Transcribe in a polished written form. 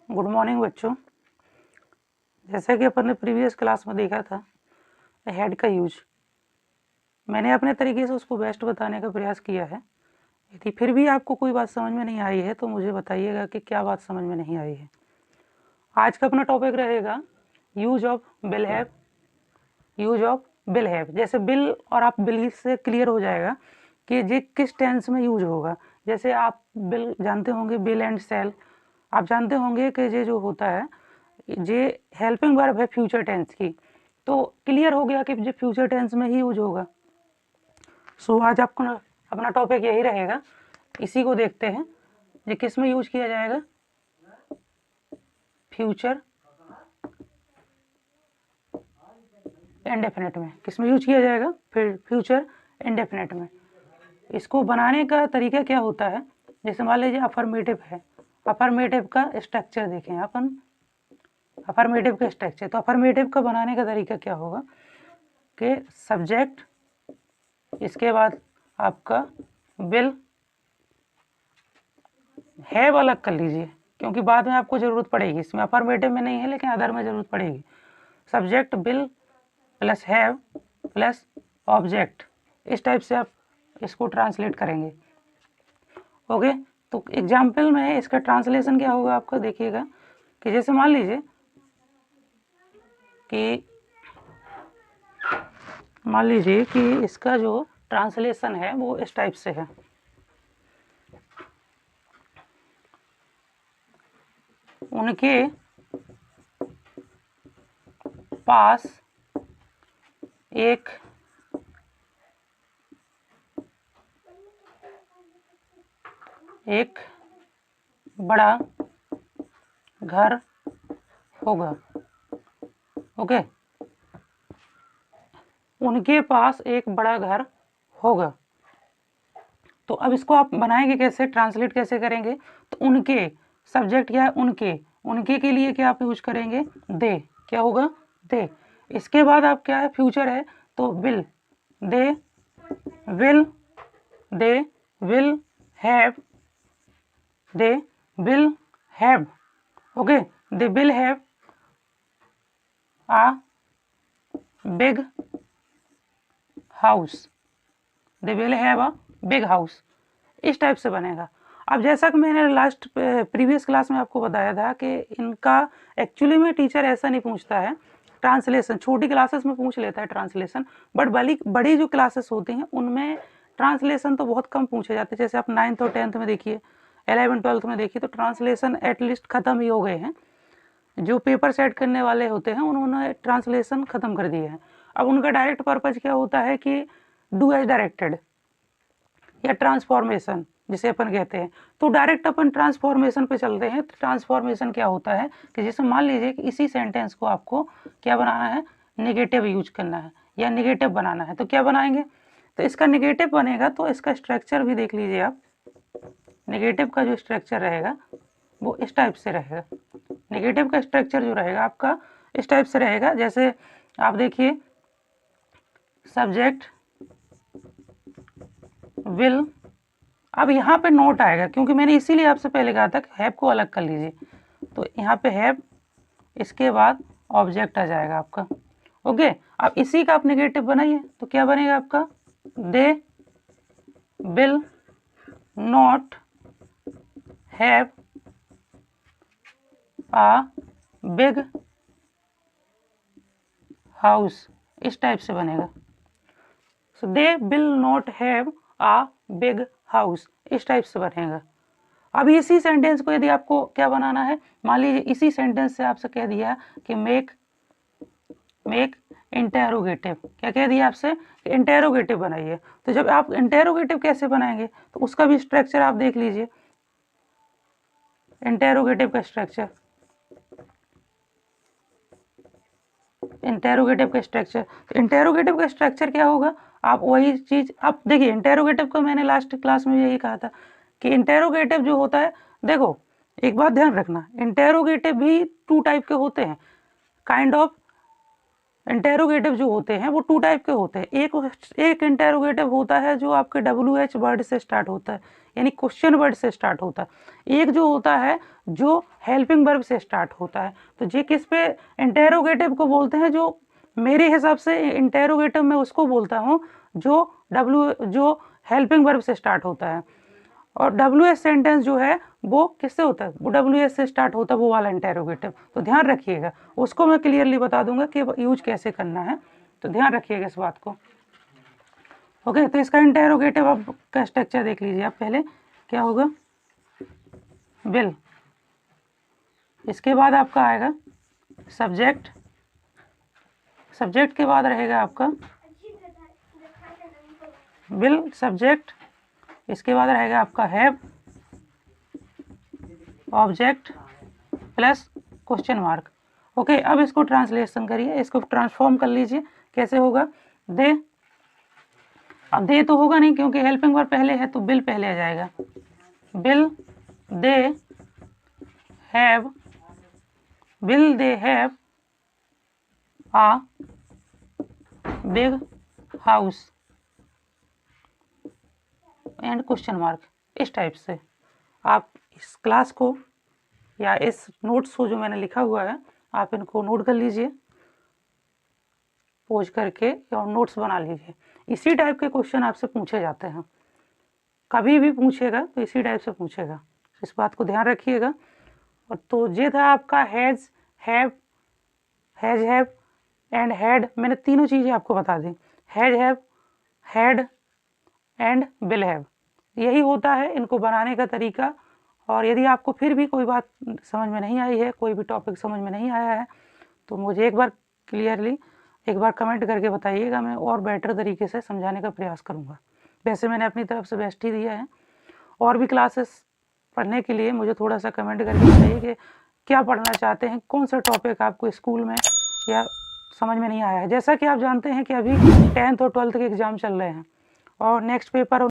Good morning बच्चों। जैसा कि अपन ने प्रीवियस क्लास में देखा था हेड का यूज, मैंने अपने तरीके से उसको बेस्ट बताने का प्रयास किया है। यदि फिर भी आपको कोई बात समझ में नहीं आई है तो मुझे बताइएगा कि क्या बात समझ में नहीं आई है। आज का अपना टॉपिक रहेगा use of bill have. Use of bill have, जैसे बिल और आप बिल से क्लियर हो जाएगा कि ये किस टेंस में यूज होगा। जैसे आप बिल जानते होंगे, बिल एंड सेल आप जानते होंगे कि ये जो होता है ये हेल्पिंग वर्ब है फ्यूचर टेंस की, तो क्लियर हो गया कि ये फ्यूचर टेंस में ही यूज होगा। सो आज आपको अपना टॉपिक यही रहेगा, इसी को देखते हैं। ये किस में यूज किया जाएगा? फ्यूचर इंडेफिनिट में। किस में यूज किया जाएगा? फिर फ्यूचर इंडेफिनिट में। इसको बनाने का तरीका क्या होता है? जैसे मान लीजिए अफर्मेटिव है, अफर्मेटिव का स्ट्रक्चर देखें अपन। अफर्मेटिव का स्ट्रक्चर, तो अफर्मेटिव का बनाने का तरीका क्या होगा कि सब्जेक्ट, इसके बाद आपका विल, हैव अलग कर लीजिए क्योंकि बाद में आपको ज़रूरत पड़ेगी, इसमें अफर्मेटिव में नहीं है लेकिन अदर में ज़रूरत पड़ेगी। Subject will plus have plus object, इस टाइप से आप इसको ट्रांसलेट करेंगे। ओके, तो एग्जाम्पल में इसका ट्रांसलेशन क्या होगा आपका देखिएगा कि जैसे मान लीजिए कि इसका जो ट्रांसलेशन है वो इस टाइप से है। उनके पास एक बड़ा घर होगा। ओके, उनके पास एक बड़ा घर होगा। तो अब इसको आप बनाएंगे कैसे, ट्रांसलेट कैसे करेंगे? तो उनके सब्जेक्ट क्या है? उनके के लिए क्या आप यूज करेंगे? दे। क्या होगा? दे। इसके बाद आप क्या है? फ्यूचर है तो will, they will, they will have, they will have. Okay, they will have a big house, they will have a big house, इस टाइप से बनेगा। अब जैसा कि मैंने लास्ट प्रीवियस क्लास में आपको बताया था कि इनका एक्चुअली में टीचर ऐसा नहीं पूछता है ट्रांसलेशन, छोटी क्लासेस में पूछ लेता है ट्रांसलेशन, बट बड़ी जो क्लासेस होती हैं उनमें ट्रांसलेशन तो बहुत कम पूछे जाते हैं। जैसे आप 9th और 10th में देखिए, 11th 12th में देखिए, तो ट्रांसलेशन एटलीस्ट ख़त्म ही हो गए हैं। जो पेपर सेट करने वाले होते हैं उन्होंने ट्रांसलेशन ख़त्म कर दिया है। अब उनका डायरेक्ट पर्पज़ क्या होता है कि डू एज डायरेक्टेड या ट्रांसफॉर्मेशन जिसे अपन कहते हैं। तो डायरेक्ट अपन ट्रांसफॉर्मेशन पे चलते हैं। तो ट्रांसफॉर्मेशन क्या होता है कि जैसे मान लीजिए कि इसी सेंटेंस को आपको क्या बनाना है? नेगेटिव यूज करना है या नेगेटिव बनाना है, तो क्या बनाएंगे? तो इसका नेगेटिव बनेगा तो इसका स्ट्रक्चर भी देख लीजिए आप। नेगेटिव का जो स्ट्रक्चर रहेगा वो इस टाइप से रहेगा। नेगेटिव का स्ट्रक्चर जो रहेगा आपका इस टाइप से रहेगा। जैसे आप देखिए, सब्जेक्ट विल, अब यहाँ पे नोट आएगा क्योंकि मैंने इसीलिए आपसे पहले कहा था कि हैव को अलग कर लीजिए। तो यहाँ पे हैव, इसके बाद ऑब्जेक्ट आ जाएगा आपका। ओके, अब इसी का आप नेगेटिव बनाइए तो क्या बनेगा आपका? They will not have a big house, इस टाइप से बनेगा। So they will not have a big house, इस टाइप से बनेगा। अब इसी सेंटेंस को यदि आपको क्या बनाना है, मान लीजिए इसी सेंटेंस से आपसे कह दिया कि मेक इंटेरोगेटिव, क्या कह दिया आपसे? इंटेरोगेटिव बनाइए। तो जब आप इंटेरोगेटिव कैसे बनाएंगे तो उसका भी स्ट्रक्चर आप देख लीजिए। इंटेरोगेटिव का स्ट्रक्चर, इंटेरोगेटिव का स्ट्रक्चर, तो इंटेरोगेटिव का स्ट्रक्चर क्या होगा? आप वही चीज़ आप देखिए। इंटेरोगेटिव को मैंने लास्ट क्लास में यही कहा था कि इंटेरोगेटिव जो होता है, देखो एक बात ध्यान रखना, इंटेरोगेटिव भी 2 टाइप के होते हैं। काइंड ऑफ इंटेरोगेटिव जो होते हैं वो 2 टाइप के होते हैं। एक इंटेरोगेटिव होता है जो आपके WH वर्ड से स्टार्ट होता है, यानी क्वेश्चन वर्ड से स्टार्ट होता है। एक जो होता है जो हेल्पिंग वर्ब से स्टार्ट होता है। तो ये किस पे इंटेरोगेटिव को बोलते हैं, जो मेरे हिसाब से इंटेरोगेटिव मैं उसको बोलता हूँ जो हेल्पिंग वर्ब से स्टार्ट होता है। और WH सेंटेंस जो है वो किससे होता है, वो WH से स्टार्ट होता है, वो वाला इंटेरोगेटिव। तो ध्यान रखिएगा, उसको मैं क्लियरली बता दूंगा कि यूज कैसे करना है, तो ध्यान रखिएगा इस बात को। ओके, तो इसका इंटेरोगेटिव आप का स्ट्रक्चर देख लीजिए आप पहले। क्या होगा, विल, इसके बाद आपका आएगा सब्जेक्ट, सब्जेक्ट के बाद रहेगा आपका विल सब्जेक्ट, इसके बाद रहेगा आपका have object plus question mark. Okay, अब इसको ट्रांसलेशन करिए, इसको ट्रांसफॉर्म कर लीजिए। कैसे होगा, दे, अब दे तो होगा नहीं क्योंकि हेल्पिंग वर्ब पहले है, तो बिल पहले आ जाएगा। Will they have, will they have a big house and question mark. इस टाइप से आप इस क्लास को या इस नोट्स को जो मैंने लिखा हुआ है आप इनको नोट कर लीजिए, पोज करके और नोट्स बना लीजिए। इसी टाइप के क्वेश्चन आपसे पूछे जाते हैं, कभी भी पूछेगा तो इसी टाइप से पूछेगा, इस बात को ध्यान रखिएगा। और तो ये था आपका हैज़, हैव एंड हैड। मैंने तीनों चीज़ें आपको बता दी, has, have, had and will have. यही होता है इनको बनाने का तरीका। और यदि आपको फिर भी कोई बात समझ में नहीं आई है, कोई भी टॉपिक समझ में नहीं आया है, तो मुझे एक बार क्लियरली एक बार कमेंट करके बताइएगा, मैं और बेटर तरीके से समझाने का प्रयास करूँगा। वैसे मैंने अपनी तरफ से बेस्ट ही दिया है। और भी क्लासेस पढ़ने के लिए मुझे थोड़ा सा कमेंट करके बताइए कि क्या पढ़ना चाहते हैं, कौन सा टॉपिक आपको स्कूल में या समझ में नहीं आया है। जैसा कि आप जानते हैं कि अभी 10th और 12th के एग्ज़ाम चल रहे हैं और नेक्स्ट पेपर